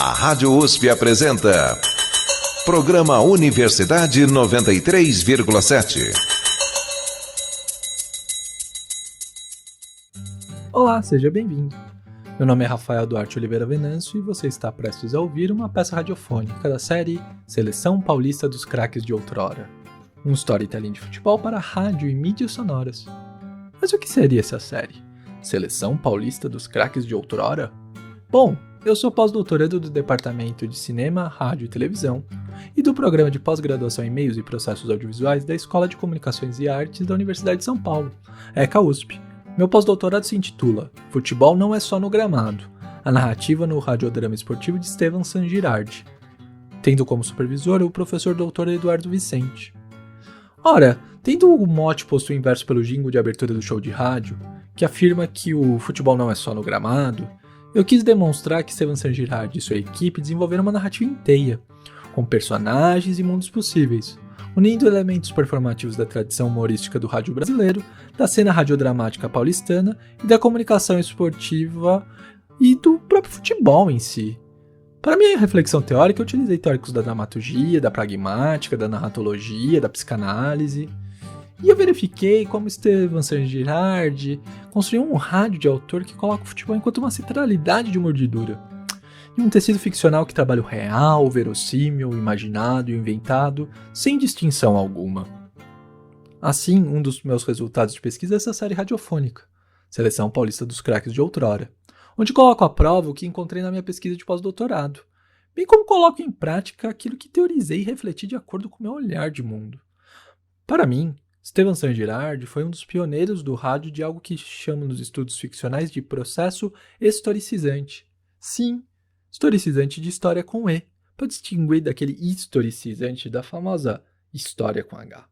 A Rádio USP apresenta Programa Universidade 93,7. Olá, seja bem-vindo. Meu nome é Rafael Duarte Oliveira Venâncio e você está prestes a ouvir uma peça radiofônica da série Seleção Paulista dos Craques de Outrora, um storytelling de futebol para rádio e mídias sonoras. Mas o que seria essa série? Seleção Paulista dos Craques de Outrora? Bom, eu sou pós-doutorando do Departamento de Cinema, Rádio e Televisão e do Programa de Pós-Graduação em Meios e Processos Audiovisuais da Escola de Comunicações e Artes da Universidade de São Paulo, ECA USP. Meu pós-doutorado se intitula Futebol não é só no gramado, a narrativa no radiodrama esportivo de Estevan San Girardi, tendo como supervisor o professor Dr. Eduardo Vicente. Ora, tendo o mote posto inverso pelo jingle de abertura do show de rádio, que afirma que o futebol não é só no gramado, eu quis demonstrar que Estevan San Girardi e sua equipe desenvolveram uma narrativa inteira, com personagens e mundos possíveis, unindo elementos performativos da tradição humorística do rádio brasileiro, da cena radiodramática paulistana e da comunicação esportiva e do próprio futebol em si. Para minha reflexão teórica, eu utilizei teóricos da dramaturgia, da pragmática, da narratologia, da psicanálise, e eu verifiquei como Estevan San Girardi construiu um rádio de autor que coloca o futebol enquanto uma centralidade de mordidura, e um tecido ficcional que trabalha o real, o verossímil, o imaginado e o inventado, sem distinção alguma. Assim, um dos meus resultados de pesquisa é essa série radiofônica, Seleção Paulista dos Craques de Outrora, onde coloco à prova o que encontrei na minha pesquisa de pós-doutorado, bem como coloco em prática aquilo que teorizei e refleti de acordo com o meu olhar de mundo. Para mim, Estevan San Girardi foi um dos pioneiros do rádio de algo que chamam nos estudos ficcionais de processo historicizante. Sim, historicizante de história com E, para distinguir daquele historicizante da famosa história com H.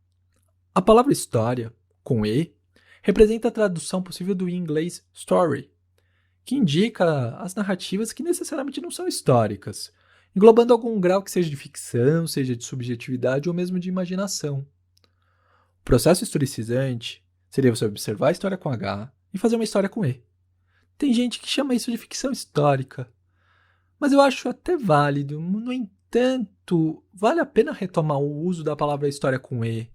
A palavra história, com E, representa a tradução possível do inglês story, que indica as narrativas que necessariamente não são históricas, englobando algum grau que seja de ficção, seja de subjetividade ou mesmo de imaginação. O processo historicizante seria você observar a história com H e fazer uma história com E. Tem gente que chama isso de ficção histórica, mas eu acho até válido. No entanto, vale a pena retomar o uso da palavra história com E.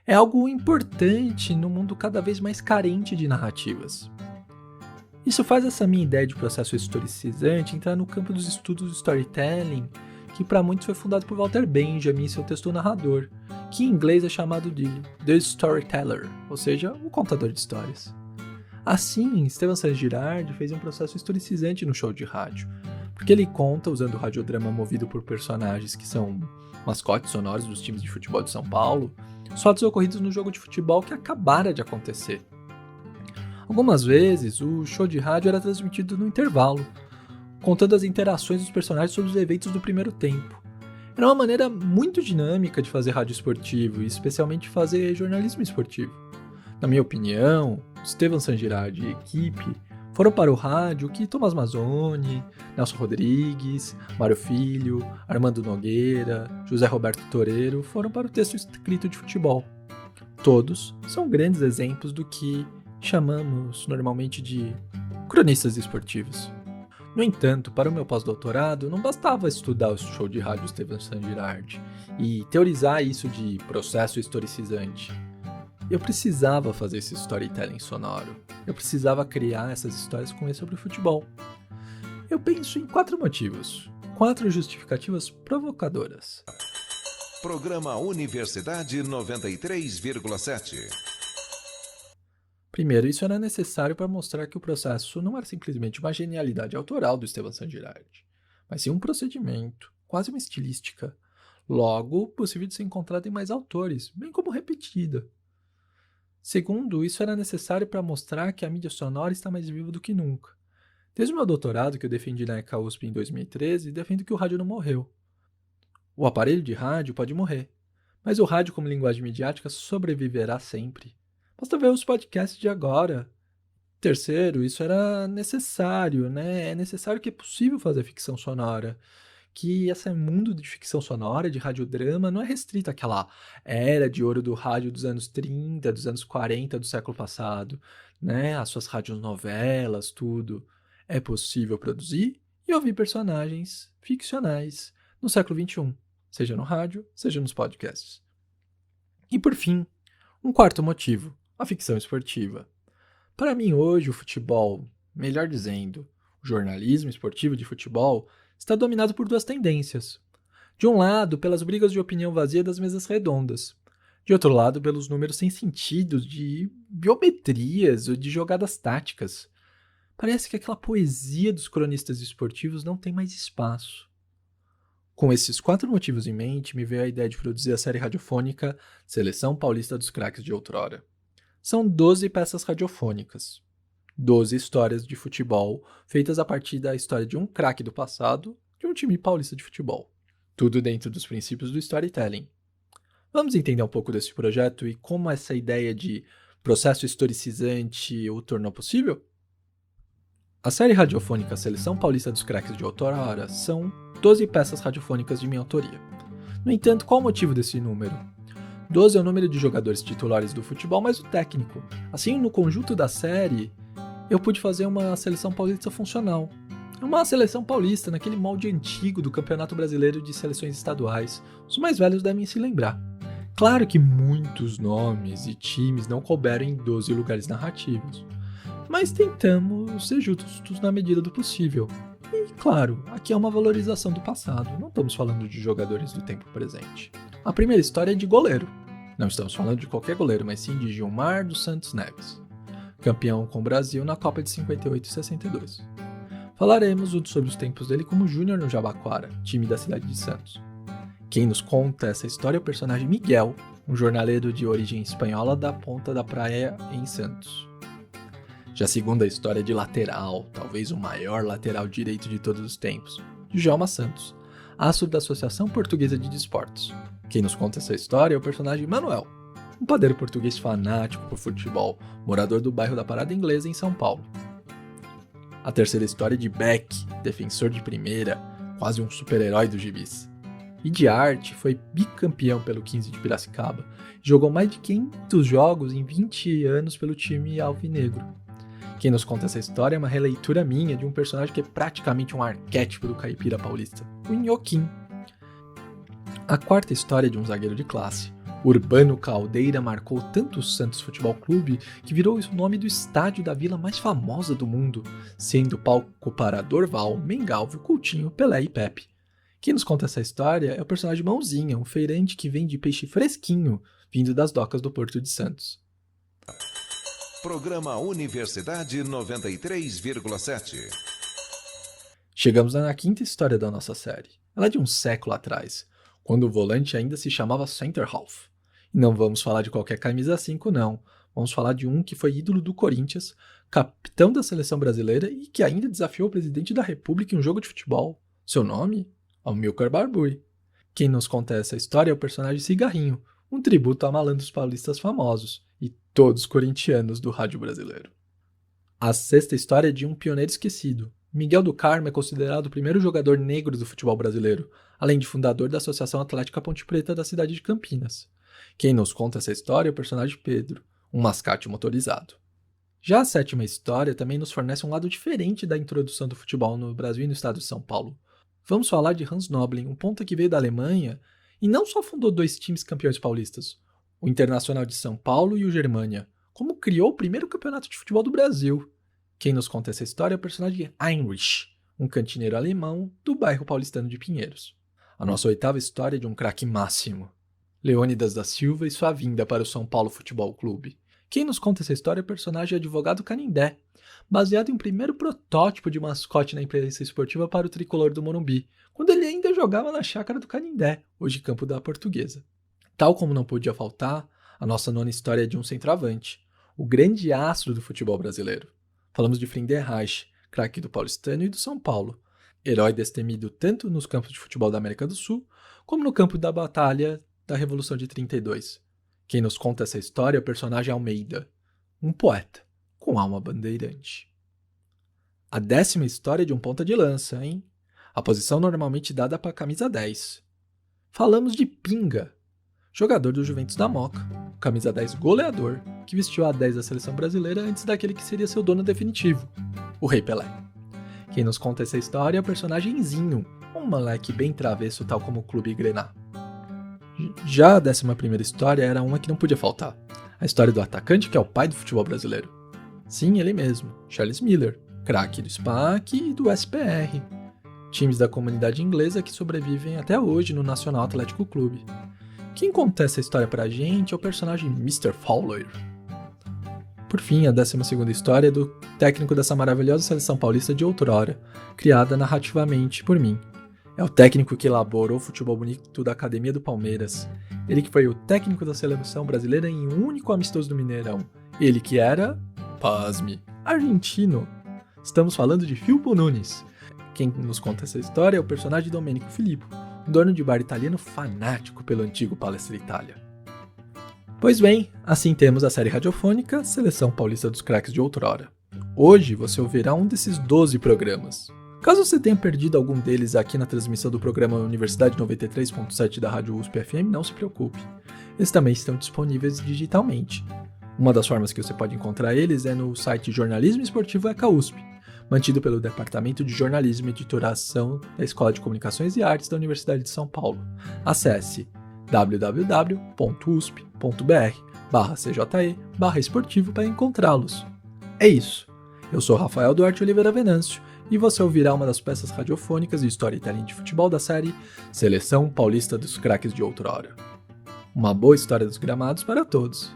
É algo importante num mundo cada vez mais carente de narrativas. Isso faz essa minha ideia de processo historicizante entrar no campo dos estudos do storytelling, que para muitos foi fundado por Walter Benjamin em seu texto O Narrador, que em inglês é chamado de The Storyteller, ou seja, o contador de histórias. Assim, Estevan San Girardi fez um processo historicizante no show de rádio, porque ele conta, usando o radiodrama movido por personagens que são mascotes sonoros dos times de futebol de São Paulo, fatos ocorridos no jogo de futebol que acabara de acontecer. Algumas vezes, o show de rádio era transmitido no intervalo, contando as interações dos personagens sobre os eventos do primeiro tempo. Era uma maneira muito dinâmica de fazer rádio esportivo, e especialmente fazer jornalismo esportivo. Na minha opinião, Estevan San Girardi e equipe foram para o rádio que Tomás Mazzoni, Nelson Rodrigues, Mário Filho, Armando Nogueira, José Roberto Toreiro foram para o texto escrito de futebol. Todos são grandes exemplos do que chamamos normalmente de cronistas esportivos. No entanto, para o meu pós-doutorado, não bastava estudar o show de rádio Estevan San Girardi e teorizar isso de processo historicizante. Eu precisava fazer esse storytelling sonoro. Eu precisava criar essas histórias com E sobre o futebol. Eu penso em 4 motivos, 4 justificativas provocadoras. Programa Universidade 93,7. Primeiro, isso era necessário para mostrar que o processo não era simplesmente uma genialidade autoral do Estevan San Girardi, mas sim um procedimento, quase uma estilística, logo possível de ser encontrada em mais autores, bem como repetida. Segundo, isso era necessário para mostrar que a mídia sonora está mais viva do que nunca. Desde o meu doutorado, que eu defendi na ECA USP em 2013, defendo que o rádio não morreu. O aparelho de rádio pode morrer, mas o rádio como linguagem midiática sobreviverá sempre. Basta ver os podcasts de agora. Terceiro, isso era necessário, né? É necessário que é possível fazer ficção sonora. Que esse mundo de ficção sonora, de radiodrama, não é restrito àquela era de ouro do rádio dos anos 30, dos anos 40 do século passado, né? As suas radionovelas, tudo. É possível produzir e ouvir personagens ficcionais no século XXI, seja no rádio, seja nos podcasts. E por fim, um quarto motivo, a ficção esportiva. Para mim hoje o futebol, melhor dizendo, o jornalismo esportivo de futebol está dominado por duas tendências. De um lado, pelas brigas de opinião vazia das mesas redondas. De outro lado, pelos números sem sentido de biometrias ou de jogadas táticas. Parece que aquela poesia dos cronistas esportivos não tem mais espaço. Com esses 4 motivos em mente, me veio a ideia de produzir a série radiofônica Seleção Paulista dos Craques de Outrora. São 12 peças radiofônicas. 12 histórias de futebol feitas a partir da história de um craque do passado de um time paulista de futebol. Tudo dentro dos princípios do storytelling. Vamos entender um pouco desse projeto e como essa ideia de processo historicizante o tornou possível? A série radiofônica Seleção Paulista dos Craques de Outrora são 12 peças radiofônicas de minha autoria. No entanto, qual o motivo desse número? 12 é o número de jogadores titulares do futebol mais o técnico. Assim, no conjunto da série, eu pude fazer uma seleção paulista funcional. Uma seleção paulista naquele molde antigo do Campeonato Brasileiro de Seleções Estaduais. Os mais velhos devem se lembrar. Claro que muitos nomes e times não couberam em 12 lugares narrativos. Mas tentamos ser justos na medida do possível. E, claro, aqui é uma valorização do passado, não estamos falando de jogadores do tempo presente. A primeira história é de goleiro. Não estamos falando de qualquer goleiro, mas sim de Gilmar dos Santos Neves, campeão com o Brasil na Copa de 58 e 62. Falaremos sobre os tempos dele como júnior no Jabaquara, time da cidade de Santos. Quem nos conta essa história é o personagem Miguel, um jornaleiro de origem espanhola da Ponta da Praia em Santos. Já a segunda história é de lateral, talvez o maior lateral direito de todos os tempos, de Djalma Santos, astro da Associação Portuguesa de Desportos. Quem nos conta essa história é o personagem Manuel, um padeiro português fanático por futebol, morador do bairro da Parada Inglesa em São Paulo. A terceira história é de Beck, defensor de primeira, quase um super-herói dos gibis. E de arte, foi bicampeão pelo 15 de Piracicaba, e jogou mais de 500 jogos em 20 anos pelo time alvinegro. Quem nos conta essa história é uma releitura minha de um personagem que é praticamente um arquétipo do caipira paulista, o Nhoquim. A quarta história é de um zagueiro de classe. Urbano Caldeira marcou tanto o Santos Futebol Clube que virou o nome do estádio da vila mais famosa do mundo, sendo palco para Dorval, Mengalvio, Coutinho, Pelé e Pepe. Quem nos conta essa história é o personagem Mãozinha, um feirante que vende peixe fresquinho, vindo das docas do Porto de Santos. Programa Universidade 93,7. Chegamos na quinta história da nossa série. Ela é de um século atrás, quando o volante ainda se chamava Center Half. E não vamos falar de qualquer camisa 5, não. Vamos falar de um que foi ídolo do Corinthians, capitão da seleção brasileira e que ainda desafiou o presidente da República em um jogo de futebol. Seu nome? Amilcar Barbuy. Quem nos conta essa história é o personagem Cigarrinho, um tributo a malandros paulistas famosos e todos corintianos do rádio brasileiro. A sexta história é de um pioneiro esquecido. Miguel do Carmo é considerado o primeiro jogador negro do futebol brasileiro, além de fundador da Associação Atlética Ponte Preta da cidade de Campinas. Quem nos conta essa história é o personagem Pedro, um mascate motorizado. Já a sétima história também nos fornece um lado diferente da introdução do futebol no Brasil e no estado de São Paulo. Vamos falar de Hans Noblin, um ponta que veio da Alemanha e não só fundou 2 times campeões paulistas, o Internacional de São Paulo e o Germânia, como criou o primeiro campeonato de futebol do Brasil. Quem nos conta essa história é o personagem Heinrich, um cantineiro alemão do bairro paulistano de Pinheiros. A nossa oitava história é de um craque máximo, Leônidas da Silva e sua vinda para o São Paulo Futebol Clube. Quem nos conta essa história é o personagem Advogado Canindé, baseado em um primeiro protótipo de mascote na imprensa esportiva para o tricolor do Morumbi, quando ele ainda jogava na chácara do Canindé, hoje campo da Portuguesa. Tal como não podia faltar, a nossa nona história é de um centroavante, o grande astro do futebol brasileiro. Falamos de Friedenreich, craque do Paulistano e do São Paulo, herói destemido tanto nos campos de futebol da América do Sul, como no campo da batalha da Revolução de 32. Quem nos conta essa história é o personagem Almeida, um poeta com alma bandeirante. A 10ª história é de um ponta de lança, hein? A posição normalmente dada para a camisa 10. Falamos de Pinga, jogador do Juventus da Moca, camisa 10 goleador, que vestiu a 10 da seleção brasileira antes daquele que seria seu dono definitivo, o Rei Pelé. Quem nos conta essa história é o personagem Zinho, um moleque bem travesso tal como o Clube Grená. Já a 11ª história era uma que não podia faltar, a história do atacante que é o pai do futebol brasileiro. Sim, ele mesmo, Charles Miller, craque do SPAC e do SPR, times da comunidade inglesa que sobrevivem até hoje no Nacional Atlético Clube. Quem conta essa história pra gente é o personagem Mr. Fowler. Por fim, a 12ª história é do técnico dessa maravilhosa seleção paulista de outrora, criada narrativamente por mim. É o técnico que elaborou o futebol bonito da Academia do Palmeiras. Ele que foi o técnico da seleção brasileira em um único amistoso do Mineirão. Ele que era, pasme, argentino. Estamos falando de Filippo Nunes. Quem nos conta essa história é o personagem Domenico Filippo, um dono de bar italiano fanático pelo antigo Palestra Itália. Pois bem, assim temos a série radiofônica Seleção Paulista dos Craques de Outrora. Hoje você ouvirá um desses 12 programas. Caso você tenha perdido algum deles aqui na transmissão do programa Universidade 93.7 da Rádio USP FM, não se preocupe. Eles também estão disponíveis digitalmente. Uma das formas que você pode encontrar eles é no site Jornalismo Esportivo ECA USP, mantido pelo Departamento de Jornalismo e Editoração da Escola de Comunicações e Artes da Universidade de São Paulo. Acesse www.usp.br/cje/esportivo para encontrá-los. É isso. Eu sou Rafael Duarte Oliveira Venâncio e você ouvirá uma das peças radiofônicas e storytelling de futebol da série Seleção Paulista dos Craques de Outrora. Uma boa história dos gramados para todos.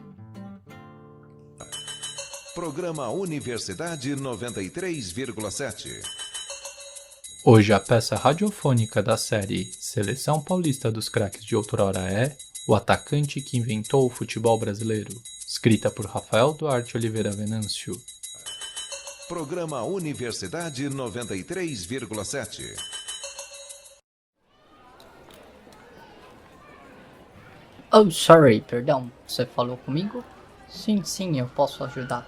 Programa Universidade 93,7. Hoje a peça radiofônica da série Seleção Paulista dos Craques de Outrora é O Atacante que Inventou o Futebol Brasileiro, escrita por Rafael Duarte Oliveira Venâncio. Programa Universidade 93,7. Oh, sorry, perdão, você falou comigo? Sim, eu posso ajudar.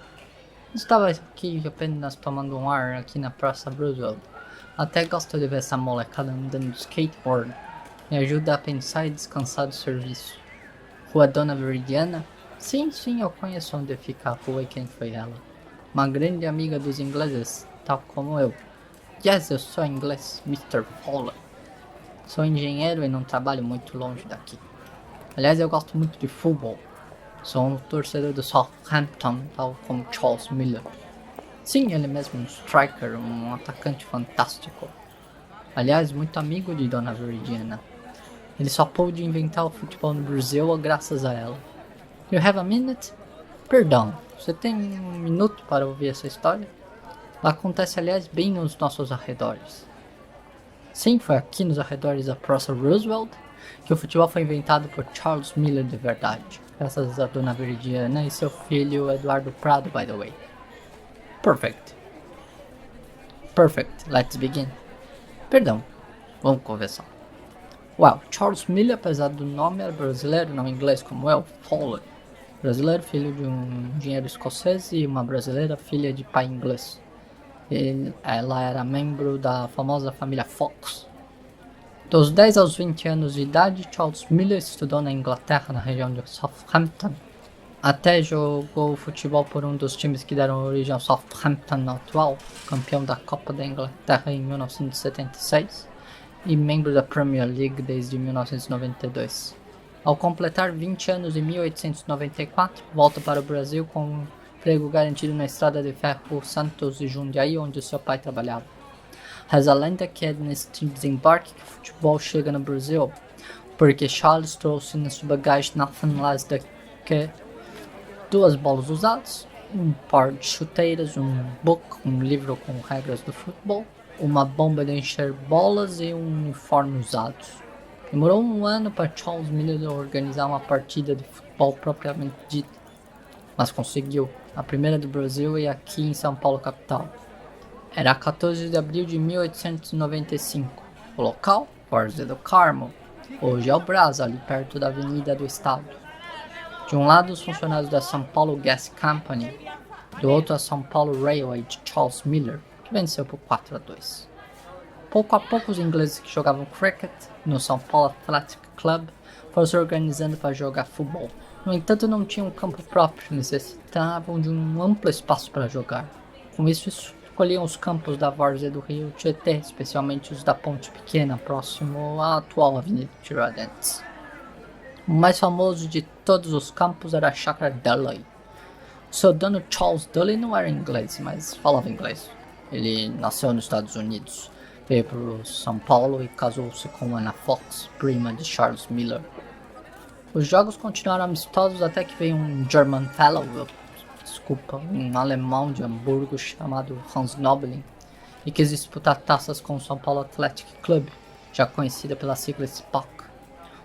Estava aqui apenas tomando um ar aqui na Praça Roosevelt. Até gosto de ver essa molecada andando de skateboard. Me ajuda a pensar e descansar do serviço. Rua Dona Veridiana? Sim, eu conheço onde fica a rua e quem foi ela. Uma grande amiga dos ingleses, tal como eu. Yes, eu sou inglês, Mr. Fowler. Sou engenheiro e não trabalho muito longe daqui. Aliás, eu gosto muito de futebol. Sou um torcedor do Southampton, tal como Charles Miller. Sim, ele mesmo, um striker, um atacante fantástico. Aliás, muito amigo de Dona Veridiana. Ele só pôde inventar o futebol no Brasil graças a ela. You have a minute? Perdão, você tem um minuto para ouvir essa história? Ela acontece, aliás, bem nos nossos arredores. Sim, foi aqui nos arredores da Praça Roosevelt que o futebol foi inventado por Charles Miller de verdade. Graças a Dona Veridiana e seu filho Eduardo Prado, by the way. Perfect, let's begin. Perdão, vamos conversar. Well, Charles Miller, apesar do nome, era brasileiro, não inglês como eu, Fowler. Brasileiro, filho de um engenheiro escocês e uma brasileira, filha de pai inglês. Ela era membro da famosa família Fox. Dos 10 aos 20 anos de idade, Charles Miller estudou na Inglaterra, na região de Southampton. Até jogou futebol por um dos times que deram origem ao Southampton atual, campeão da Copa da Inglaterra em 1976 e membro da Premier League desde 1992. Ao completar 20 anos em 1894, volta para o Brasil com um emprego garantido na estrada de ferro Santos e Jundiaí, onde seu pai trabalhava. Reza a lenda que é neste desembarque que o futebol chega no Brasil, porque Charles trouxe na sua bagagem nothing less do que 2 bolas usadas, um par de chuteiras, um book, um livro com regras do futebol, uma bomba de encher bolas e um uniforme usados. Demorou um ano para Charles Miller organizar uma partida de futebol propriamente dita, mas conseguiu, a primeira do Brasil e aqui em São Paulo capital. Era 14 de abril de 1895. O local, Várzea do Carmo. Hoje é o Brás, ali perto da Avenida do Estado. De um lado, os funcionários da São Paulo Gas Company. Do outro, a São Paulo Railway de Charles Miller, que venceu por 4-2. Pouco a pouco, os ingleses que jogavam cricket no São Paulo Athletic Club foram se organizando para jogar futebol. No entanto, não tinham um campo próprio, necessitavam de um amplo espaço para jogar. Com isso, recolhiam os campos da várzea do rio Tietê, especialmente os da Ponte Pequena, próximo à atual Avenida Tiradentes. O mais famoso de todos os campos era a Chácara Dudley. O seu dono Charles Dudley não era inglês, mas falava inglês. Ele nasceu nos Estados Unidos, veio para São Paulo e casou-se com Anna Fox, prima de Charles Miller. Os jogos continuaram amistosos até que veio um German fellow, um alemão de Hamburgo chamado Hans Noblin, e quis disputar taças com o São Paulo Athletic Club, já conhecida pela sigla SPAC.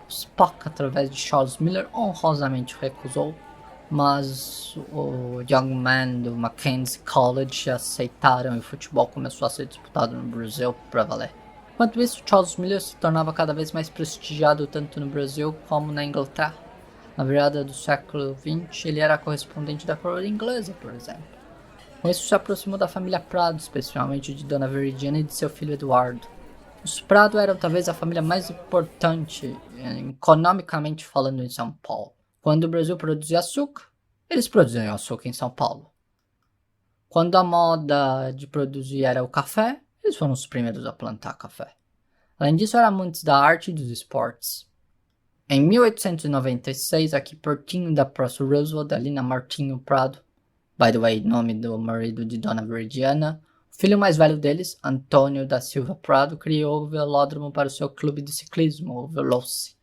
O SPAC, através de Charles Miller, honrosamente recusou, mas o Young Man do Mackenzie College aceitaram e o futebol começou a ser disputado no Brasil para valer. Enquanto isso, Charles Miller se tornava cada vez mais prestigiado tanto no Brasil como na Inglaterra. Na virada do século XX, ele era correspondente da coroa inglesa, por exemplo. Com isso, se aproximou da família Prado, especialmente de Dona Veridiana e de seu filho Eduardo. Os Prado eram talvez a família mais importante, economicamente falando, em São Paulo. Quando o Brasil produzia açúcar, eles produziam açúcar em São Paulo. Quando a moda de produzir era o café, eles foram os primeiros a plantar café. Além disso, eram amantes da arte e dos esportes. Em 1896, aqui pertinho da Praça Roosevelt, ali na Martinho Prado, by the way, nome do marido de Dona Veridiana, o filho mais velho deles, Antônio da Silva Prado, criou o velódromo para o seu clube de ciclismo, o Veloce.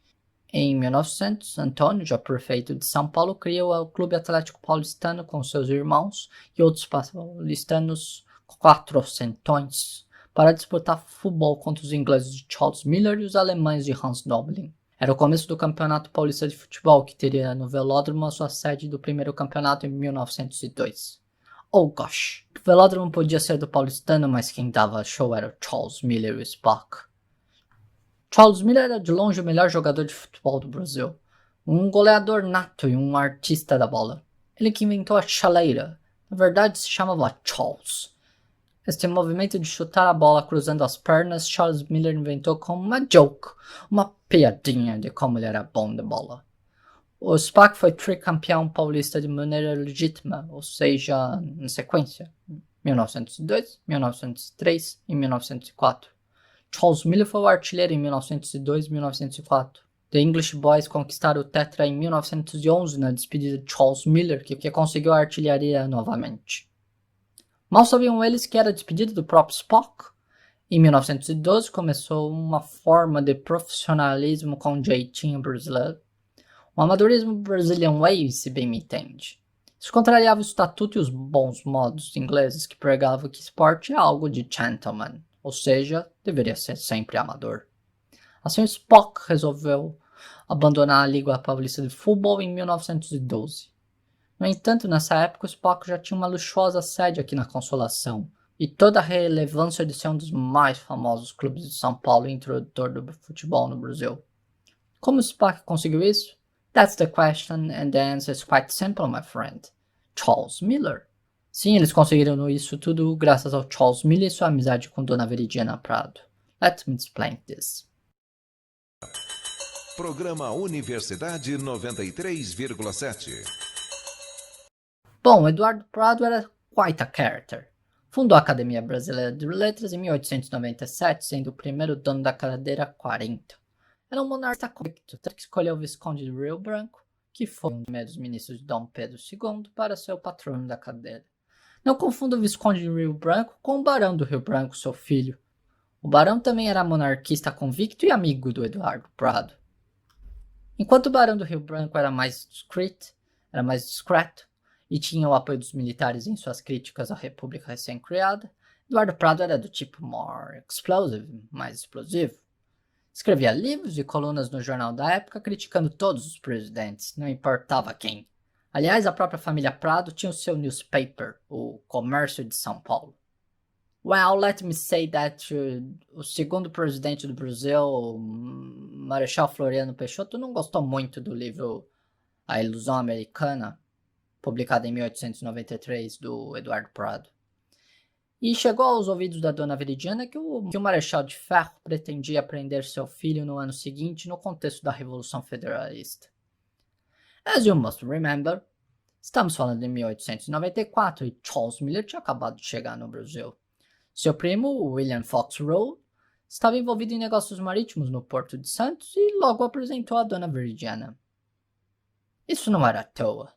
Em 1900, Antônio, já prefeito de São Paulo, criou o Clube Atlético Paulistano com seus irmãos e outros paulistanos quatrocentões para disputar futebol contra os ingleses de Charles Miller e os alemães de Hans Noblin. Era o começo do Campeonato Paulista de Futebol, que teria no velódromo a sua sede do primeiro campeonato em 1902. Oh gosh, o velódromo podia ser do paulistano, mas quem dava show era o Charles Miller e o Spock. Charles Miller era de longe o melhor jogador de futebol do Brasil, um goleador nato e um artista da bola. Ele que inventou a chaleira, na verdade se chamava Charles. Este movimento de chutar a bola cruzando as pernas, Charles Miller inventou como uma joke, uma piadinha de como ele era bom de bola. O SPAC foi tricampeão paulista de maneira legítima, ou seja, em sequência, 1902, 1903 e 1904. Charles Miller foi o artilheiro em 1902 e 1904. The English Boys conquistaram o Tetra em 1911 na despedida de Charles Miller, que conseguiu a artilharia novamente. Mal sabiam eles que era a despedida do próprio Spock. Em 1912 começou uma forma de profissionalismo com jeitinho brasileiro. O amadorismo Brazilian Way, se bem me entende. Isso contrariava o estatuto e os bons modos ingleses que pregavam que esporte é algo de gentleman, ou seja, deveria ser sempre amador. Assim o Spock resolveu abandonar a Liga Paulista de Futebol em 1912. No entanto, nessa época o Spock já tinha uma luxuosa sede aqui na Consolação, e toda a relevância de ser um dos mais famosos clubes de São Paulo e introdutor do futebol no Brasil. Como o Spock conseguiu isso? That's the question, and the answer is quite simple, my friend. Charles Miller. Sim, eles conseguiram isso tudo graças ao Charles Miller e sua amizade com Dona Veridiana Prado. Let me explain this. Programa Universidade 93,7. Bom, Eduardo Prado era quite a character. Fundou a Academia Brasileira de Letras em 1897, sendo o primeiro dono da cadeira 40. Era um monarca convicto, que escolheu o Visconde de Rio Branco, que foi um dos primeiros ministros de Dom Pedro II, para ser o patrono da cadeira. Não confunda o Visconde de Rio Branco com o Barão do Rio Branco, seu filho. O Barão também era monarquista convicto e amigo do Eduardo Prado. Enquanto o Barão do Rio Branco era mais discreto, e tinha o apoio dos militares em suas críticas à república recém-criada, Eduardo Prado era do tipo more explosive, mais explosivo. Escrevia livros e colunas no jornal da época criticando todos os presidentes, não importava quem. Aliás, a própria família Prado tinha o seu newspaper, o Comércio de São Paulo. Well, let me say that o segundo presidente do Brasil, Marechal Floriano Peixoto, não gostou muito do livro A Ilusão Americana, publicado em 1893, do Eduardo Prado. E chegou aos ouvidos da Dona Veridiana que o Marechal de Ferro pretendia prender seu filho no ano seguinte no contexto da Revolução Federalista. As you must remember, Estamos falando de 1894 e Charles Miller tinha acabado de chegar no Brasil. Seu primo, William Fox Rowe, estava envolvido em negócios marítimos no Porto de Santos e logo apresentou a Dona Veridiana. Isso não era à toa.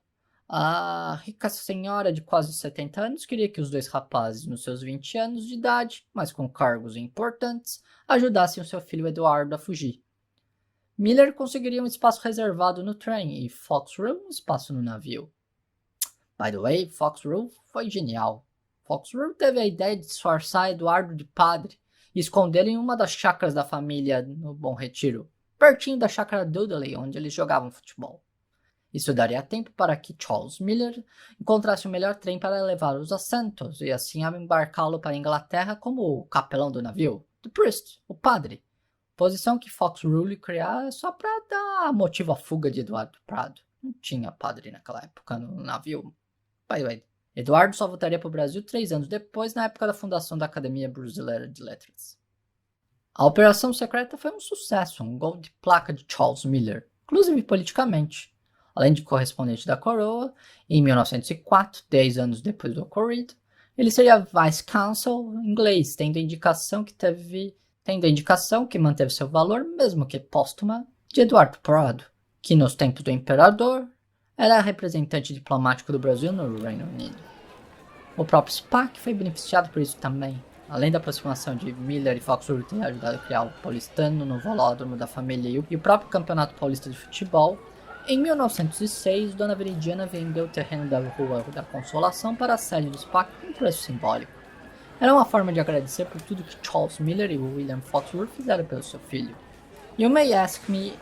A rica senhora de quase 70 anos queria que os dois rapazes, nos seus 20 anos de idade, mas com cargos importantes, ajudassem o seu filho Eduardo a fugir. Miller conseguiria um espaço reservado no trem e Fox Rowe um espaço no navio. By the way, Fox Rowe foi genial. Fox Rowe teve a ideia de disfarçar Eduardo de padre e escondê-lo em uma das chácaras da família no Bom Retiro, pertinho da chácara Dudley, onde eles jogavam futebol. Isso daria tempo para que Charles Miller encontrasse o melhor trem para levá-los a Santos e assim embarcá-lo para a Inglaterra como o capelão do navio, the priest, o padre. Posição que Fox Rowe criar só para dar motivo à fuga de Eduardo Prado. Não tinha padre naquela época no navio. By the way, Eduardo só voltaria para o Brasil 3 anos depois, na época da fundação da Academia Brasileira de Letras. A operação secreta foi um sucesso, um gol de placa de Charles Miller, inclusive politicamente. Além de correspondente da coroa, em 1904, 10 anos depois do ocorrido, ele seria vice-consul inglês, tendo a indicação que manteve seu valor, mesmo que póstuma, de Eduardo Prado, que nos tempos do imperador era representante diplomático do Brasil no Reino Unido. O próprio SPAC foi beneficiado por isso também. Além da aproximação de Miller e Fox Rowe ter ajudado a criar o paulistano no velódromo da família e o próprio Campeonato Paulista de Futebol, em 1906, Dona Veridiana vendeu o terreno da Rua da Consolação para a sede do SPAC com um preço simbólico. Era uma forma de agradecer por tudo que Charles Miller e William Fox Rowe fizeram pelo seu filho. You may ask me,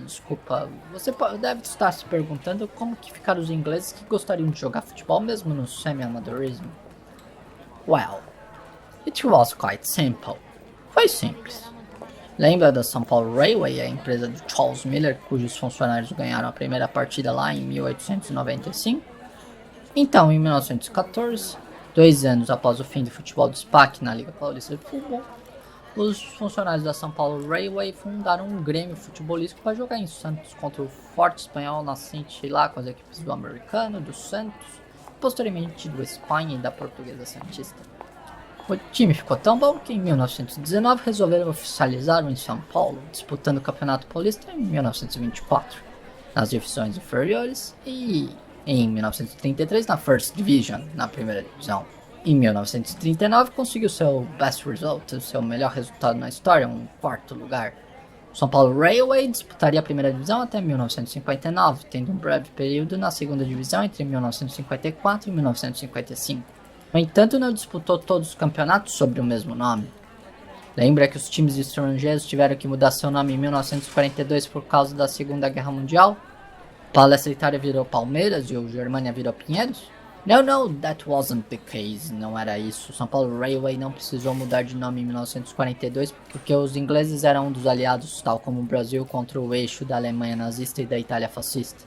desculpa, você deve estar se perguntando como que ficaram os ingleses que gostariam de jogar futebol mesmo no semi-amadorismo. Well, it was quite simple. Foi simples. Lembra da São Paulo Railway, a empresa de Charles Miller, cujos funcionários ganharam a primeira partida lá em 1895? Então, em 1914, 2 anos após o fim do futebol do SPAC na Liga Paulista de Futebol, os funcionários da São Paulo Railway fundaram um grêmio futebolístico para jogar em Santos contra o forte espanhol nascente lá com as equipes do Americano, do Santos, e posteriormente do Espanha e da Portuguesa Santista. O time ficou tão bom que em 1919 resolveram oficializar-o em São Paulo, disputando o Campeonato Paulista em 1924, nas divisões inferiores, e em 1933 na First Division, na primeira divisão. Em 1939 conseguiu seu best result, seu melhor resultado na história, um 4º lugar. O São Paulo Railway disputaria a primeira divisão até 1959, tendo um breve período na segunda divisão entre 1954 e 1955. No entanto, não disputou todos os campeonatos sob o mesmo nome. Lembra que os times estrangeiros tiveram que mudar seu nome em 1942 por causa da Segunda Guerra Mundial? Palestra Itália virou Palmeiras e o Germânia virou Pinheiros? No, that wasn't the case. Não era isso. São Paulo Railway não precisou mudar de nome em 1942 porque os ingleses eram um dos aliados, tal como o Brasil, contra o eixo da Alemanha nazista e da Itália fascista.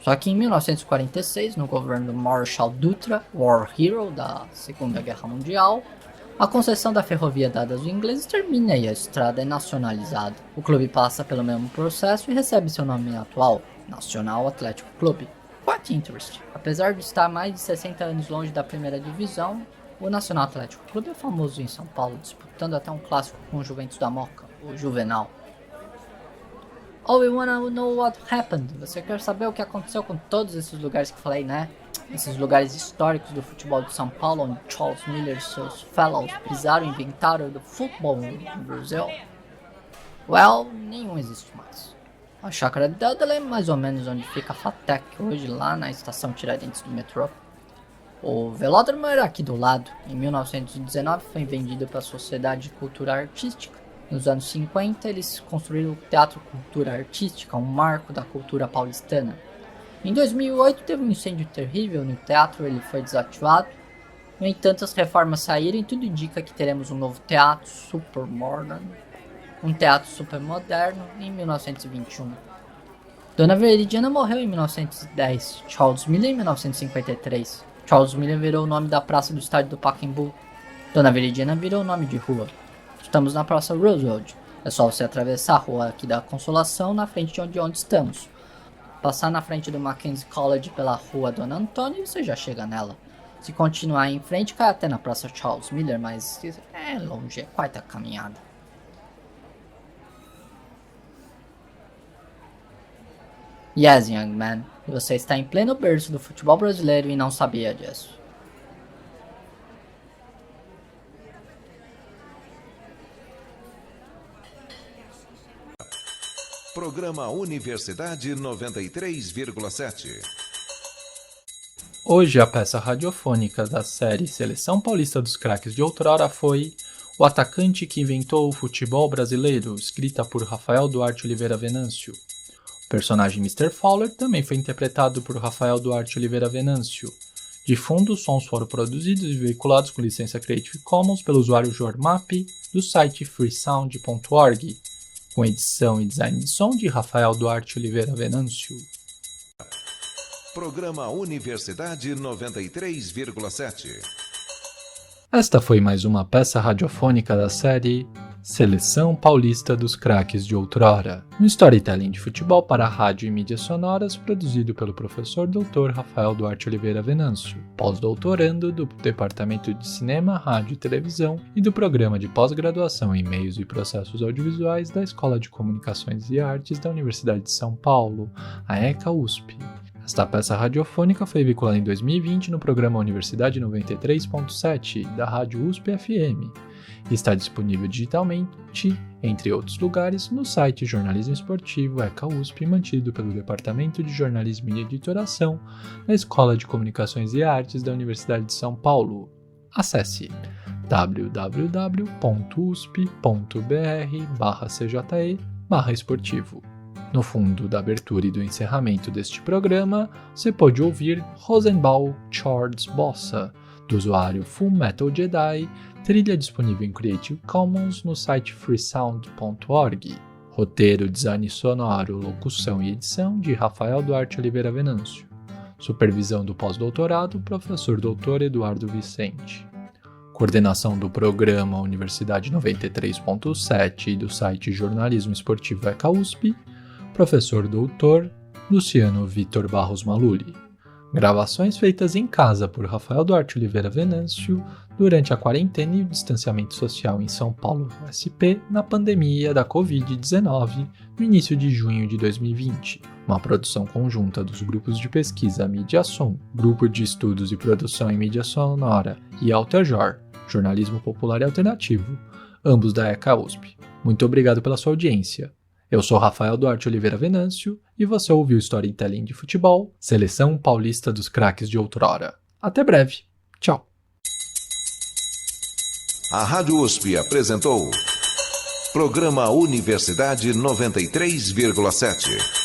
Só que em 1946, no governo do Marshal Dutra, War Hero da Segunda Guerra Mundial, a concessão da ferrovia dada aos ingleses termina e a estrada é nacionalizada. O clube passa pelo mesmo processo e recebe seu nome atual, Nacional Atlético Clube. Quite interesting. Apesar de estar mais de 60 anos longe da primeira divisão, o Nacional Atlético Clube é famoso em São Paulo, disputando até um clássico com o Juventus da Moca, o Juvenal. Oh, we wanna know what happened. Você quer saber o que aconteceu com todos esses lugares que falei, né? Esses lugares históricos do futebol de São Paulo, onde Charles Miller e seus fellows pisaram e inventaram do futebol no Brasil? Well, nenhum existe mais. A chácara Dudley é mais ou menos onde fica a Fatec, hoje lá na estação Tiradentes do metrô. O velódromo era aqui do lado. Em 1919 foi vendido para a Sociedade de Cultura Artística. Nos anos 50, eles construíram o Teatro Cultura Artística, um marco da cultura paulistana. Em 2008, teve um incêndio terrível no teatro, ele foi desativado. No entanto, as reformas saíram e tudo indica que teremos um novo teatro super moderno, um teatro super moderno em 1921. Dona Veridiana morreu em 1910, Charles Miller em 1953. Charles Miller virou o nome da praça do estádio do Pacaembu. Dona Veridiana virou o nome de rua. Estamos na Praça Roosevelt. É só você atravessar a rua aqui da Consolação na frente de onde estamos. Passar na frente do Mackenzie College pela rua Dona Antônia e você já chega nela. Se continuar em frente, cai até na Praça Charles Miller, mas é longe, é quase a caminhada. Yes, young man. Você está em pleno berço do futebol brasileiro e não sabia disso. Programa Universidade 93,7. Hoje a peça radiofônica da série Seleção Paulista dos Craques de Outrora foi O Atacante que Inventou o Futebol Brasileiro, escrita por Rafael Duarte Oliveira Venâncio. O personagem Mr. Fowler também foi interpretado por Rafael Duarte Oliveira Venâncio. De fundo, os sons foram produzidos e veiculados com licença Creative Commons pelo usuário Jormap do site freesound.org, com edição e design de som de Rafael Duarte Oliveira Venâncio. Programa Universidade 93,7. Esta foi mais uma peça radiofônica da série Seleção Paulista dos Craques de Outrora, um storytelling de futebol para rádio e mídias sonoras produzido pelo professor Dr. Rafael Duarte Oliveira Venâncio, pós-doutorando do Departamento de Cinema, Rádio e Televisão e do Programa de Pós-Graduação em Meios e Processos Audiovisuais da Escola de Comunicações e Artes da Universidade de São Paulo, a ECA-USP. Esta peça radiofônica foi veiculada em 2020 no programa Universidade 93.7 da Rádio USP-FM e está disponível digitalmente, entre outros lugares, no site Jornalismo Esportivo ECA-USP, mantido pelo Departamento de Jornalismo e Editoração da Escola de Comunicações e Artes da Universidade de São Paulo. Acesse www.usp.br/cje/esportivo. No fundo da abertura e do encerramento deste programa, você pode ouvir Rosenbaum Charles Bossa, do usuário Full Metal Jedi, trilha disponível em Creative Commons no site freesound.org. Roteiro, design sonoro, locução e edição de Rafael Duarte Oliveira Venâncio. Supervisão do pós-doutorado, professor Dr. Eduardo Vicente. Coordenação do programa Universidade 93.7 e do site Jornalismo Esportivo ECA-USP, professor doutor Luciano Vitor Barros Maluli. Gravações feitas em casa por Rafael Duarte Oliveira Venâncio durante a quarentena e o distanciamento social em São Paulo, SP, na pandemia da Covid-19, no início de junho de 2020. Uma produção conjunta dos grupos de pesquisa Mídia Som, Grupo de Estudos e Produção em Mídia Sonora e Altajor, Jornalismo Popular e Alternativo, ambos da ECA-USP. Muito obrigado pela sua audiência. Eu sou Rafael Duarte Oliveira Venâncio e você ouviu Storytelling de Futebol, Seleção Paulista dos Craques de Outrora. Até breve. Tchau. A Rádio USP apresentou Programa Universidade 93,7.